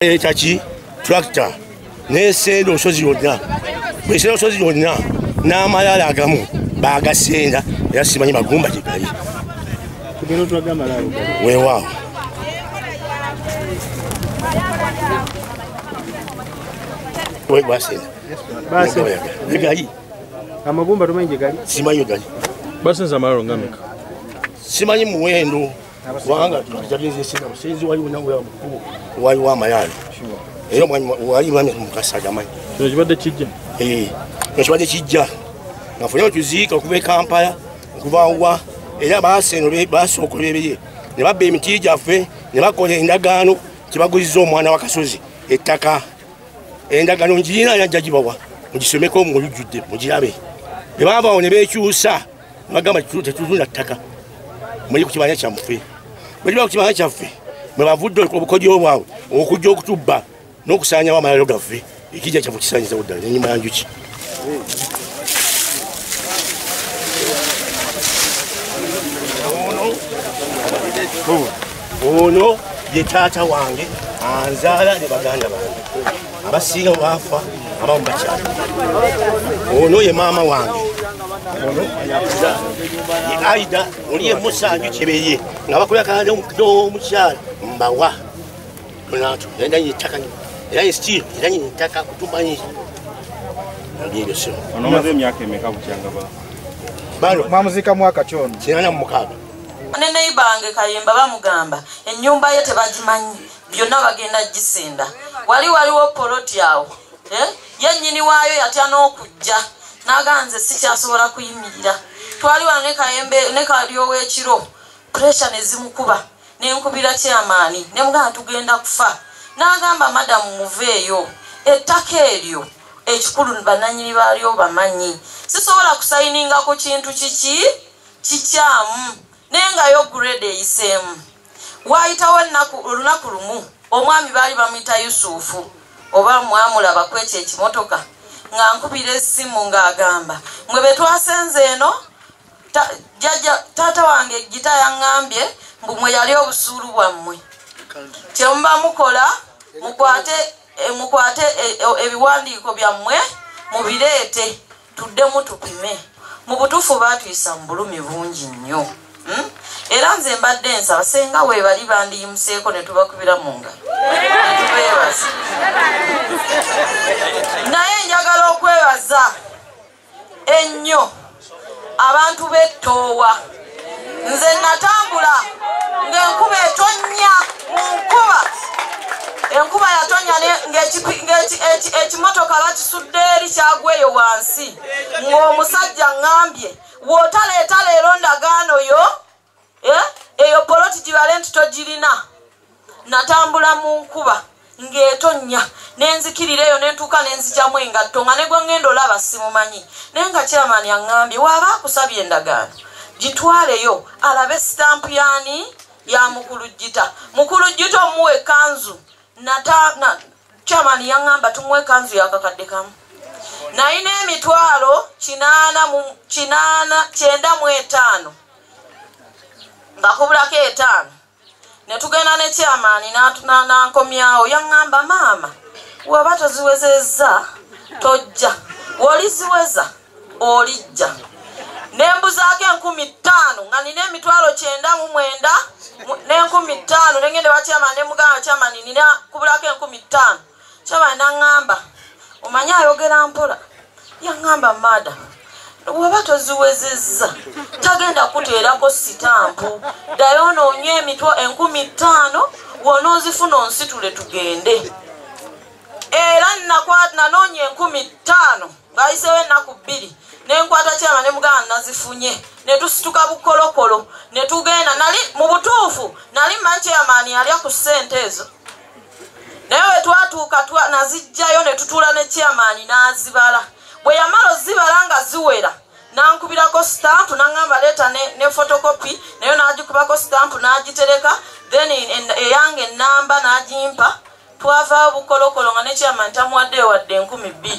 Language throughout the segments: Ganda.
Taki tractor nesenda osozi yonna bwesenda osozi yonna n'amalala agamu bagasenda era simanyi magumba gyegali weewaawo basenda gali amagumba tumanyi gali simanyi gali basenza amalalo ngameka simanyi muwendo wanga tujagezesinga musenzi waliwo nawe mukulu waliwo amayala era wali mwami mukasajja manyi kibadde kijja kibadde kijja ngafunye tuziika okuva e Kampala okuva wa era baaseno basooka olwebeye ne babba emiti gyaffe ne bakola endagaano kibagulizza omwana wa Kasozi ettaka endagaano njirina yajja gibawa mugisomeko omulujjudde mugirabe ne baavaawo ne beekyusa ne bagamba tetulunda ttaka muli ku kibanja kyaffe bwe ku kibanja kyaffe mwe bavudde obukodyo bwabwe okujja okutubba n'okusaanyawo amalalo gaffe ekijja kyaffe kisaanyizawo ddala n'ennyuma ya njuki ono ye taata wange anzaala ne baganda bange abasinga baafa abamu bakyali ono ye maama wange ono ye Aida oli ye Musanju Kyebeye nga bakola kanda omukyala mbawa tonato era ye ttaka era ye steel era ye ttaka kutumanyi nabyo sio ono maze emyaka emeka bukyanga bano mwamuzika mwaka kyono kirana mu mukaaga nene ibange Kayemba bamugamba ennyumba ye tebagimanyi byonna bagenda gisenda waliwo poloti yawo yennyini waayo yatya n'okujja naganze sikyasobola kuyimirira twali wano ne Kayembe ne kalyowo ekiro pressure ne zimukuba nenkubira kyamaani ne mugamba tugenda kufa n'agamba madamu muveeyo ettaka eryo ekikulu bananyini baalyo bamanyi sisobola kusayininga ku kintu kikyamu nengayo grade eyiseemu waayitawo olunaku lumu omwami baali bamuyita Yusufu oba mwamulaba kwekyo ekimotoka nga nkubira essimu ng'agamba mwe be twasenze eno taata wange gita yaŋŋambye mbu mwe yali obusuulu bwammwe kyemuba mukola mukwate ebiwandiiko byammwe mubireete tuddemu tupime mu butuufu baatuyisa mu bulumi bungi nnyo era nze mbadde nsaba senga we bali bandiyimuseeko ne tubakubira mu ngalo tubeebaza naye njagala okwebaza ennyo abantu b'ettoowa nze natambula ng'enkuba etonnya mu nkuba enkuba yatonya ng'ekimotoka bakisudde eri kyagweyo wansi ng'omusajja ŋŋambye w'otaleeta leero ndagaano yo eyo poloti gibale nti togirina natambula mu nkuba ng'etonnya nenzikirireyo nentuuka nenzigyamu engatto nga ne gwe ŋŋenda olaba simumanyi naye nga kyamaani aŋŋambye waaba akusabye endagaano gitwaleyo alabe sitampu yaani ya mukulujjita omuwe ekanzu kyamaani yaŋŋamba tumuwe ekanzu yakakadde kamu nayina emitwalo 995 nga kubulako 5 ne tugenda ne kyamaani nankomyawo yaŋŋamba maama waba toziwezezza tojja woliziweza olijja nembuzaako 5000 nga nina emitwalo 999 ne nengende wa kyamaani nemugamba kyamaani nina kubulako 5000 kyamaani naŋŋamba omanyi ayogera mpola yaŋŋamba mada waba toziwezezza tagenda kuteerako sitampu ddayo noonye 5000 wonoozifuna onsitule tugende era nanoonya 5000 ng'ayiseewo ennaku 2 nenkwata kyama ne mugamba nazifunye ne tusituka bukolokolo ne tugenda nali mu butuufu nali mmanyi kyamaani alya ku ssente ezo naye we twatuuka nazijjayo ne tutuula ne kyamaani n'azibala bwe yamala ozibala nga ziwera nankubirako stampu naŋŋamba leeta ne fotokopi nayo n'agikubako stampu n'agitereka then eyange ennamba n'agimpa twavaawo bukolokolo nga ne kyamaani tamuwaddeyo wadde 2000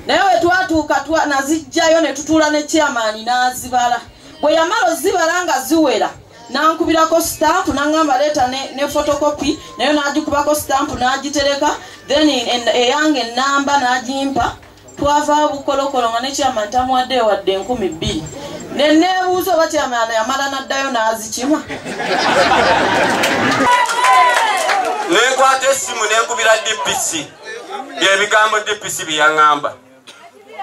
naye we twatuuka nazijjayo ne tutuula ne kyamaani n'azibala bwe yamala ozibala nga ziwera nankubirako stamp nangamba leeta ne photocopy nayo nagikubako stamp nagitereka then eyange enamba nagimpa twava bukolokolo nga ne chairman tamuwadde wadde 12,000 nenebuuza oba chairman yamala naddayo nazikima nenkwata essimu nenkubira DPC byebigambo DPC byeyaŋŋamba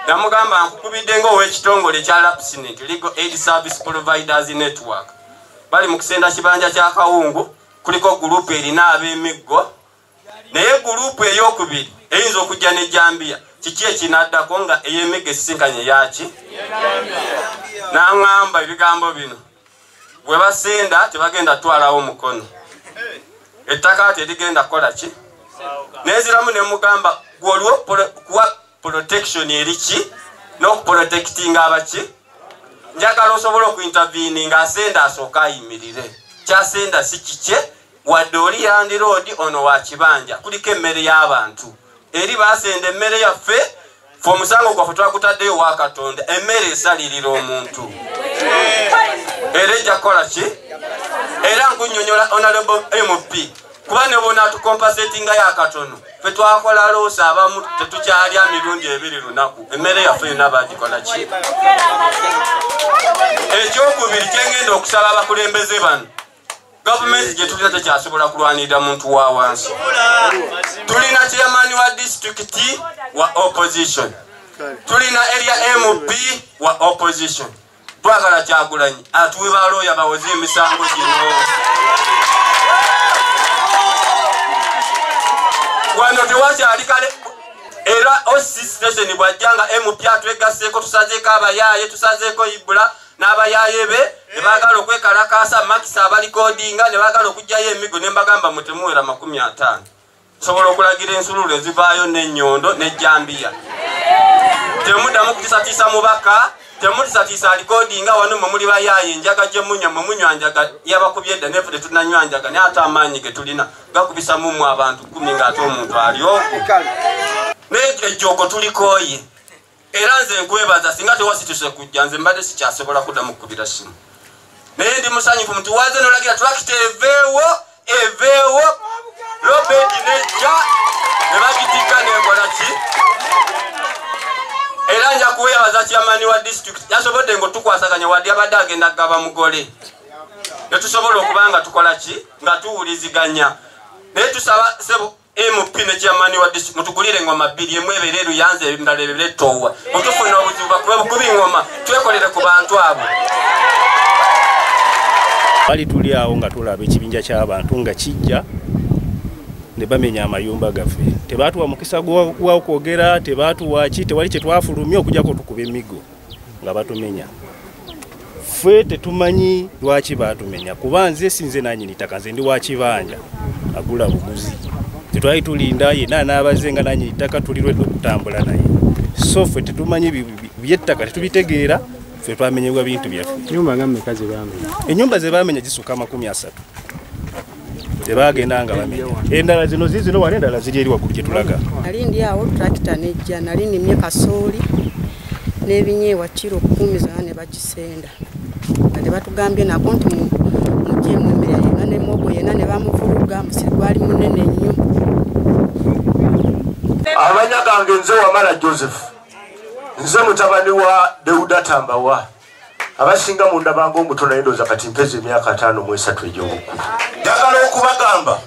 namugamba nkukubidde ng'ow'ekitongole kya LAPSNet Legal Aid Service Providers Network bali mu kisenda kibanja kya Kawungu kuliko gurupu erina ab'emiggo naye gurupu ey'okubiri eyinza okujja ne Jambia kiki ekinaddako nga ey'emiggo esisinkanye yaki n'aŋŋamba ebigambo bino bwe basenda tebagenda twalawo mukono ettaka terigenda kukola ki neziramu ne mugamba gw'oliwo kuwa protection eriki n'okuprotectinga abaki njagala osobola okuintervene nga asenda asooka ayimirire kyasenda si kikye wadde oli yandiroodi ono wa kibanja kuliko emmere y'abantu eri basenda emmere yaffe fe omusango gwaffe twagutaddeyo wa Katonda emmere esalirira omuntu era ejja kukola ki era nkunnyonnyola honorable MP kuba ne bona atukompasetinga ya katono fe twakola loosa abamu tetukyalya mirundi 2 lunaku emmere yaffe yonna bagikola ki ekyokubiri kyengenda okusaba abakulembeze bano gavumenti gye tulina tekyasobola kulwanirira muntu wa wansi tulina chairman wa district wa opposition tulina area MP wa opposition twagala Kyagulanyi atuwe balooya bawoze emisango gino wano tewakyali kale era OC station bwajjanga MP atwegaseeko tusazeeko abayaaye tusazeeko Ibula n'abayaaye be ne baagala okwekalakaasa makisa abalikodinga ne baagala okujjayo emigo ne mbagamba mutemuwera 50 sobola okulagira ensululo ezivaayo n'ennyondo ne Jambia temuddamu kutisatiisa mubaka temutisatiisa alikodinga wano mwe muli bayaaye enjaga gye munywa mwe munywa njaga yabakubye edda nefe tetunanywa njaga naye ate amaanyi ge tulina gakubisa mumu abantu 10 ng'ate omuntu ali okwo n'ejjoogo tulikooye era nze nkwebaza singa tewasituse kujja nze mbadde sikyasobola kuddamu kukubira simu naye ndi musanyufu muntu waze nolagira tulakita eveewo lobedi nejja ne bagitikka nekola ki era nja kuweebaza chairman wa district yasobodde ng'otukwasaganya wadde abadde agenda kugaba mugole ne tusobola okuba nga tukola ki nga tuwuliziganya naye tusaba sebo MP ne chairman wa district mutugulire ngoma 2 emu ebeere luyanze ebindala ebire towa mutufuna obuzibu bakuba bukubi ngoma twekolere ku bantu abo bali tuli awo nga tulaba ekibinja ky'abantu nga kijja ne bamenya amayumba gaffe tebatuwa mukisa gwa okwogera tebatuwa ki tewali kye twafulumya okujjako tukuba emigo nga batumenya ffe tetumanyi lwaki batumenya kuba nze sinze nanyini ttaka nze ndi wa kibanja agula buguzi tetwali tulinda yenna n'abaze nga nanyini ttaka tulirwedde okutambula naye so ffe tetumanyi byettaka tetubitegeera ffe twamenyebwa bintu byaffe nyumba nga mmeka ze bamenya ennyumba ze bamenya zisuka 30 tebagenda nga bamenya endala zino zizino wali endala ziri eri waggulu gye tulaga nali ndi awo tractor nejja nali nimye kasooli n'ebinyeewa kiro 10 ne bakisenda ate batugambye nako nti mujje mwemere yenna ne mwogo yenna ne bamuvuruga musiri gwali munene nnyo amanya gange nze Wamala Joseph nze mutabani wa Deuda Tambawa abasinga munda bango omutono endoza kati mpeze emyaka 5 mu 3 egy'obukulu njagala okubagamba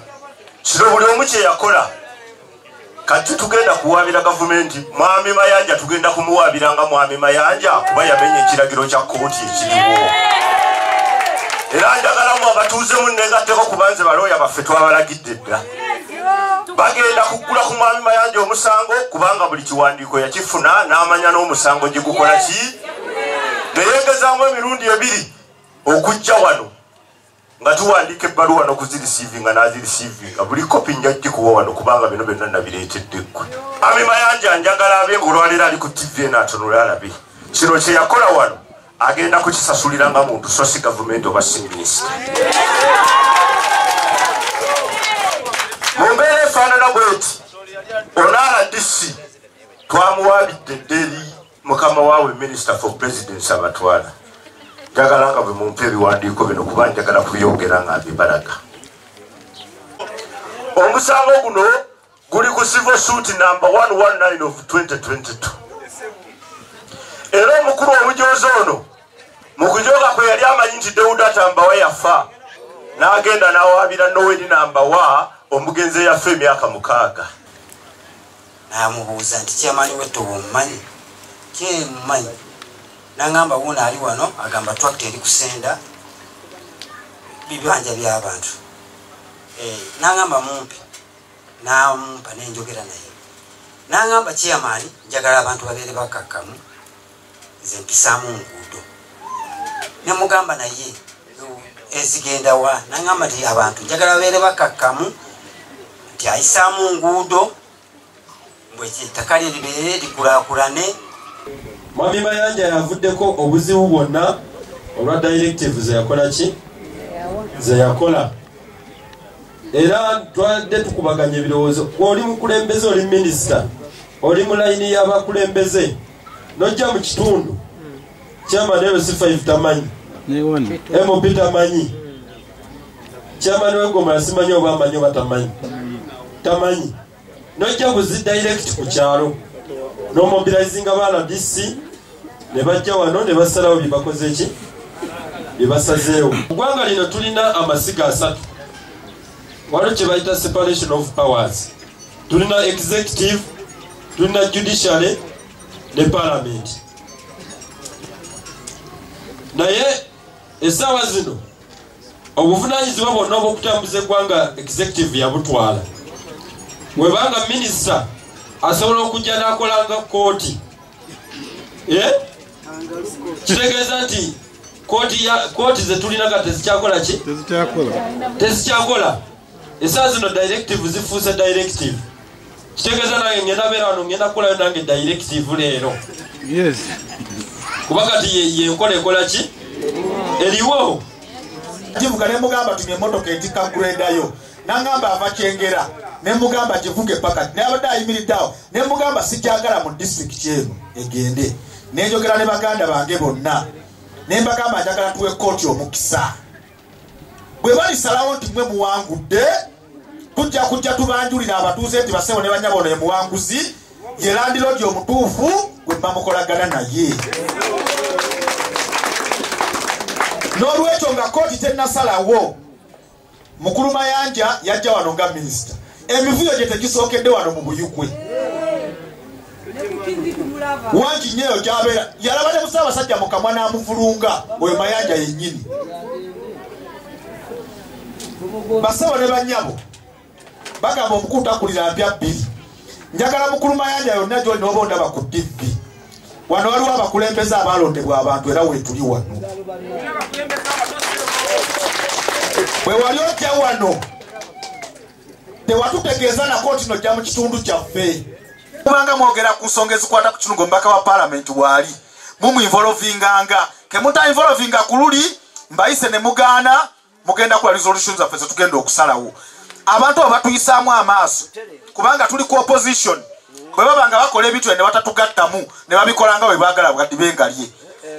kino buli omu kye yakola kati tugenda kuwaabira gavumenti mwami Mayanja tugenda kumuwaabiranga mwami Mayanja kuba yamenye ekiragiro kya kkooti ekiriwo era njagala mu abatuuze munnegatteko kubanze balooya baffe twabalagidde dda bagenda kugula ku mwami Mayanja omusango kubanga buli kiwandiiko yakifuna n'amanya n'omusango gye gukola ki neyegezaamu emirundi 2 okujja wano nga tuwandiika ebbaluwa n'okuzirisiivinga n'azirisiivinga buli kopi njagikuwa wano kubanga bino byonna nabireetedde ggwe mwami Mayanja njagala abe olwaleero ali ku TV n'atonole alabe kino kye yakola wano agenda kukisasulira nga muntu so si gavumenti oba si minisita mu mbeera efaanana bweti onaala DC twamuwaabidde dderi mukama waawe Minister for Presidency abatwala njagala nga bwe mumpa ebiwandiiko bino kuba njagala kubyongera nga mbibalaga. Omusango guno guli ku civil suit number 119 of 2022. Era omukulu omujoozi ono mu kujooga kwe yali amanyi nti Deuda Tambawa yafa n'agenda n'awaabira Noweri Nambawa omugenzi eyafa emyaka 6. Namubuuza nti kyamani wetto omumanyi kyemumanyi n'agamba wuuno ali wano agamba tractor eri kusenda bibanja by'abantu n'agamba mumpi n'amumpa n'enjogera naye n'agamba kyamani njagala abantu babeere bakakkamu nze mpisaamu nguudo nemugamba naye ezigenda wa n'agamba nti abantu njagala babeere bakakkamu nti ayisaamu nguudo mbwe ettaka lye libeere likulaakulane. Mwami Mayanja yavuddeko obuzibu bwonna olwa directive zeyakola ki zeyakola era twadde tukubaganya ebirowoozo. Oli mukulembeze oli minisita oli mu layini y'abakulembeze nojja mu kitundu chairman ero C5 tamanyi MP tamanyi chairman w'Egoma simanyi oba amanyi oba tamanyi nojja buzi direct ku kyalo no mobilizing abana DC ne bajja wano ne basalawo bibakoze ki bibasazeewo. Ggwanga lino tulina amasiga 3 waliwo kye bayita separation of powers. Tulina executive, tulina judiciary ne parliament. Naye essaawa zino obuvunaanyizibwa bwonna obw'okutambuza eggwanga executive yabutwala. Webanga minisita asobola okujja n'akolanga kooti kitegeeza nti kooti zetulina nga tezikyakola ki tezikyakola. Essaawa zino directive zifuuse directive kitegeeza nange ngenda beera wano ngenda kukolayo nange directive leero kuba kati yenkola ekola ki eriwo. Kivuga ne mugamba tumye emmotoka etikka kulendayo n'angamba ava Kyengera ne mugamba kivuge paka ne abadde ayimiridde awo ne mugamba sikyagala mu district eno egende ne njogera ne baganda bange bonna ne mbagamba njagala tuwe kooti omukisa bwe balisalawo nti mwe muwangudde kujja tubanjulira abatuuze nti basebo ne banyabo ne muwanguzi ye landiroodi omutuufu gwe bamukolagana naye. N'olwekyo nga kooti tennasalawo mukulu Mayanja yajja wano nga minisita emivuyo gye tegisookedde wano mu Buyugwe. Wangi nyeyo gyabeera yalaba ne Musaabasajja mu kamwa n'amuvulunga oyo Mayanja yennyini. Basebo ne banyabo bagamba omukulu takulira mpya 2. Njagala mukulu Mayanja yonna gy'olina oba ondaba ku TV. Wano waliwo abakulembeze abalondebwa abantu era weetuli wano. Bwe wali ojja wano tewatutegeeza na kooti nojja mu kitundu kyaffe. Kubanga mwogera ku nsonga ezikwata ku kino omubaka wa parliament waali mumuinvolvinganga kemuta-involvinga ku luli mbayise ne mugaana mugenda ku resolutions zaffe zetugenda okusalawo. Abantu abo batuyisaamu amaaso kubanga tuli ku opposition bwe babanga bakola ebintu ne batatugattamu ne babikolanga bwe baagala bwaddi bengalye.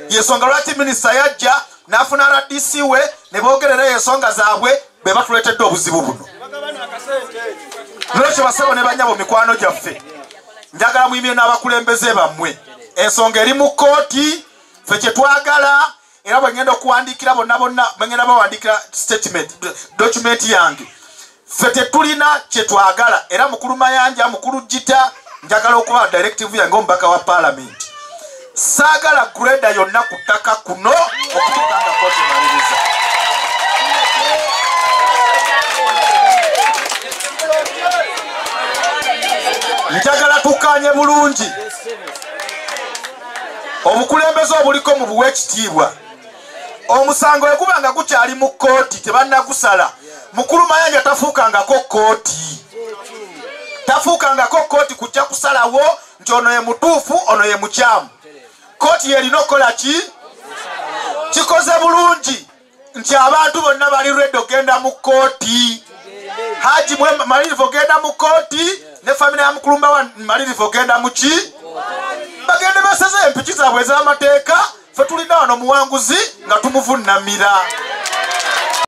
Yensonga lwaki minisita yajja n'afuna RDC we ne boogerera ensonga zaabwe be batuleetedde obuzibu buno. Lwekyo basebo ne banyabo mikwano gyaffe njagala muyimire n'abakulembeze bammwe ensonga eri mu kooti ffe kye twagala era bwe ngenda okuwandiikira bonna bagenda bawandiikira statement document yange ffe tetulina kye twagala era mukulu Mayanja mukulu Gita njagala okuba directive yange omubaka wa parliament saagala greda yonna ku ttaka kuno okutukanga kooti maliriza. Njagala tukanye bulungi obukulembeze obuliko mu buwe ekitiibwa. Omusango bwe gubanga gukyali mu kooti tebannagusala mukulu Mayanja tafuukangako kooti. Tafuukangako kooti kujja kusalawo nti ono ye mutuufu ono ye mukyamu. Kooti yerina okukola ki? Kikoze bulungi nti abantu bonna bali lwedde ogenda mu kooti. Haji Malirivu ogenda mu kooti ne famire ya Mukulumba wa Malirivu ogenda mu ki? Bagende baseze empiki zaabwe ez'amateeka fe tulina wano muwanguzi nga tumuvunnamira